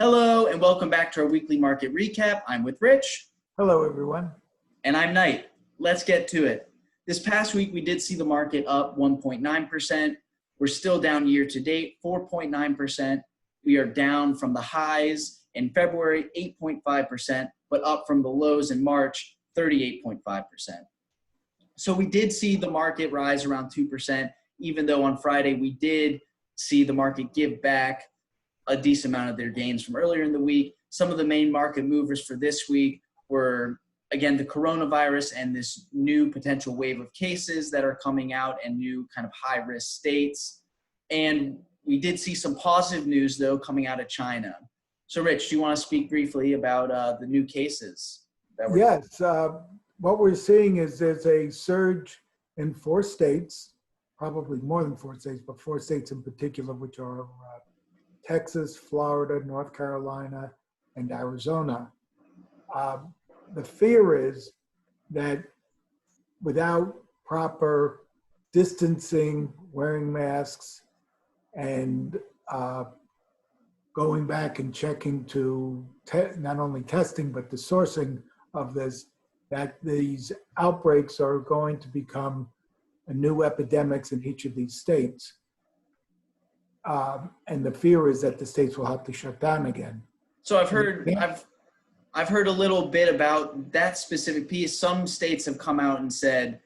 Hello and welcome back to our weekly market recap. I'm with Rich. Hello, everyone. And I'm Knight. Let's get to it. This past week, we did see the market up 1.9%. We're still down year to date, 4.9%. We are down from the highs in February, 8.5%, but up from the lows in March, 38.5%. So we did see the market rise around 2%, even though on Friday we did see the market give back a decent amount of their gains from earlier in the week. Some of the main market movers for this week were, again, the coronavirus and this new potential wave of cases that are coming out and new kind of high-risk states. And we did see some positive news, though, coming out of China. So, Rich, do you want to speak briefly about the new cases? Yes. What we're seeing is there's a surge in 4 states, probably more than 4 states, but 4 states in particular, which are Texas, Florida, North Carolina, and Arizona. The fear is that without proper distancing, wearing masks, and going back and checking to not only testing, but the sourcing of this, that these outbreaks are going to become new epidemics in each of these states. And the fear is that the states will have to shut down again. So I've heard a little bit about that specific piece. Some states have come out and said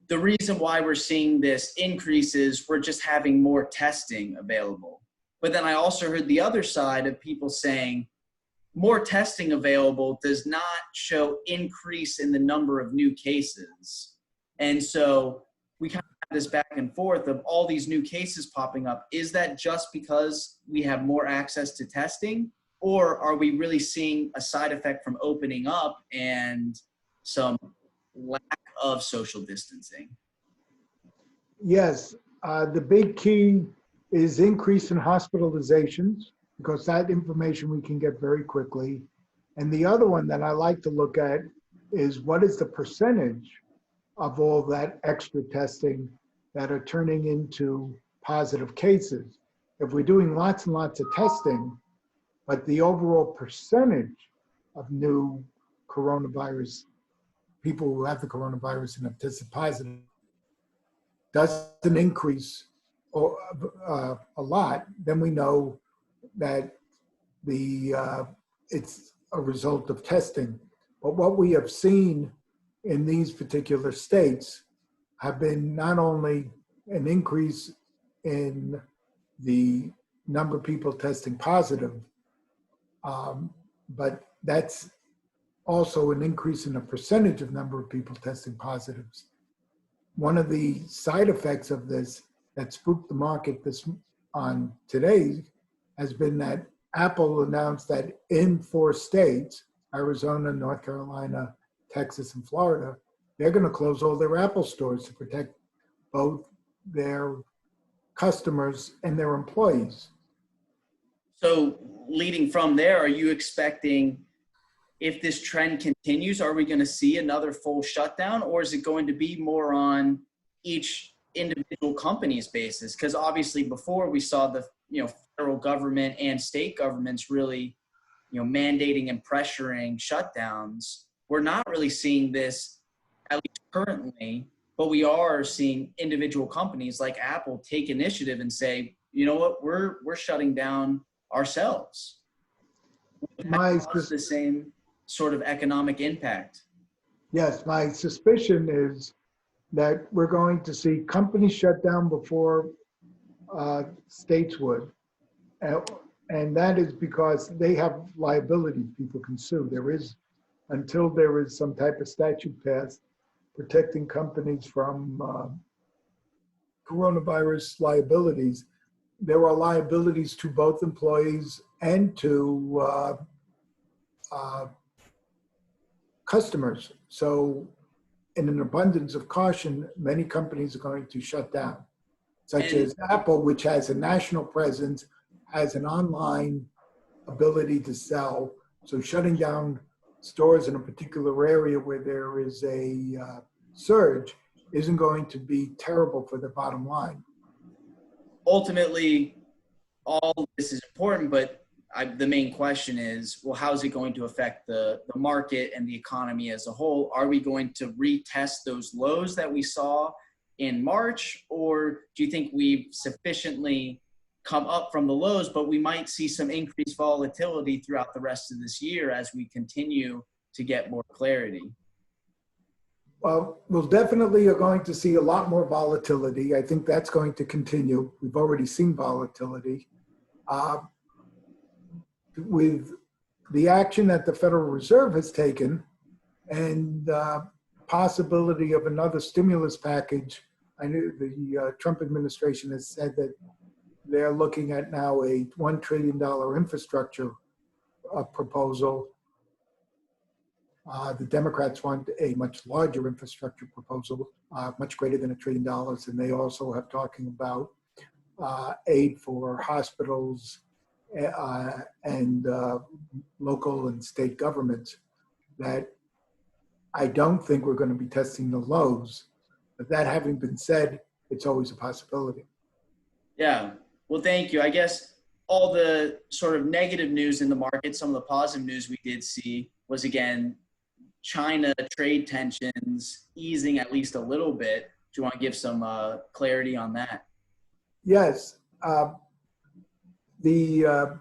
the reason why we're seeing this increase is we're just having more testing available. But then I also heard the other side of people saying more testing available does not show increase in the number of new cases. And so we kind of have this back and forth of all these new cases popping up. Is that just because we have more access to testing? Or are we really seeing a side effect from opening up and some lack of social distancing? Yes, the big key is increase in hospitalizations, because that information we can get very quickly. And the other one that I like to look at is what is the percentage of all that extra testing that are turning into positive cases. If we're doing lots and lots of testing, but the overall percentage of new coronavirus, people who have the coronavirus and have tested positive, doesn't increase a lot, then we know that it's a result of testing. But what we have seen in these particular states have been not only an increase in the number of people testing positive, but that's also an increase in the percentage of number of people testing positives. One of the side effects of this that spooked the market on today has been that Apple announced that in 4 states, Arizona, North Carolina, Texas, and Florida, they're going to close all their Apple stores to protect both their customers and their employees. So leading from there, are you expecting, if this trend continues, are we going to see another full shutdown, or is it going to be more on each individual company's basis? Because obviously before we saw the federal government and state governments really mandating and pressuring shutdowns. We're not really seeing this, at least currently, but we are seeing individual companies like Apple take initiative and say, you know what, we're shutting down ourselves. It's the same sort of economic impact. Yes, my suspicion is that we're going to see companies shut down before states would. And that is because they have liability people can sue. Until there is some type of statute passed protecting companies from coronavirus liabilities, there are liabilities to both employees and to customers. So in an abundance of caution, many companies are going to shut down, such as Apple, which has a national presence, has an online ability to sell. So shutting down stores in a particular area where there is a surge isn't going to be terrible for the bottom line. Ultimately, all this is important, but the main question is, well, how is it going to affect the market and the economy as a whole? Are we going to retest those lows that we saw in March, or do you think we've sufficiently come up from the lows, but we might see some increased volatility throughout the rest of this year as we continue to get more clarity? Well, we'll definitely are going to see a lot more volatility. I think that's going to continue. We've already seen volatility. With the action that the Federal Reserve has taken and possibility of another stimulus package, I know the Trump administration has said that they're looking at now a $1 trillion infrastructure proposal. The Democrats want a much larger infrastructure proposal, much greater than $1 trillion. And they also have talking about aid for hospitals and local and state governments that I don't think we're going to be testing the lows. But that having been said, it's always a possibility. Yeah. Well, thank you. I guess all the sort of negative news in the market, some of the positive news we did see was, again, China trade tensions easing at least a little bit. Do you want to give some clarity on that? Yes. The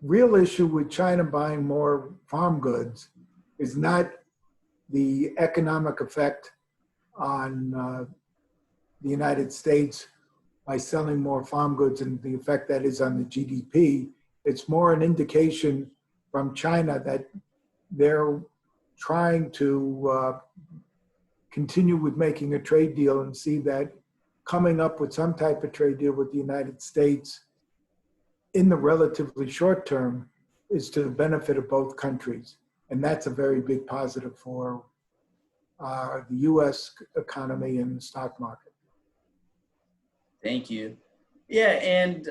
real issue with China buying more farm goods is not the economic effect on the United States by selling more farm goods and the effect that is on the GDP. It's more an indication from China that they're trying to continue with making a trade deal and see that coming up with some type of trade deal with the United States in the relatively short term is to the benefit of both countries. And that's a very big positive for the US economy and the stock market. Thank you. Yeah, and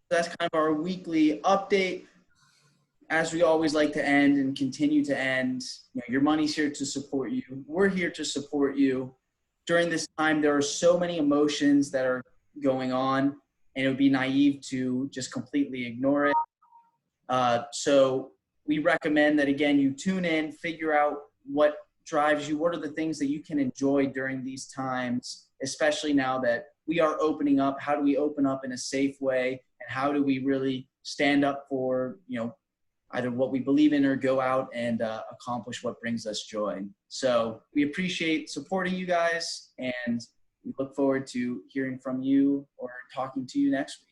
that's kind of our weekly update. As we always like to end and continue to end, your money's here to support you. We're here to support you. During this time, there are so many emotions that are going on, and it would be naive to just completely ignore it. So we recommend that, again, you tune in, figure out what drives you, what are the things that you can enjoy during these times, especially now that we are opening up. How do we open up in a safe way, and how do we really stand up for, either what we believe in or go out and accomplish what brings us joy. So we appreciate supporting you guys, and we look forward to hearing from you or talking to you next week.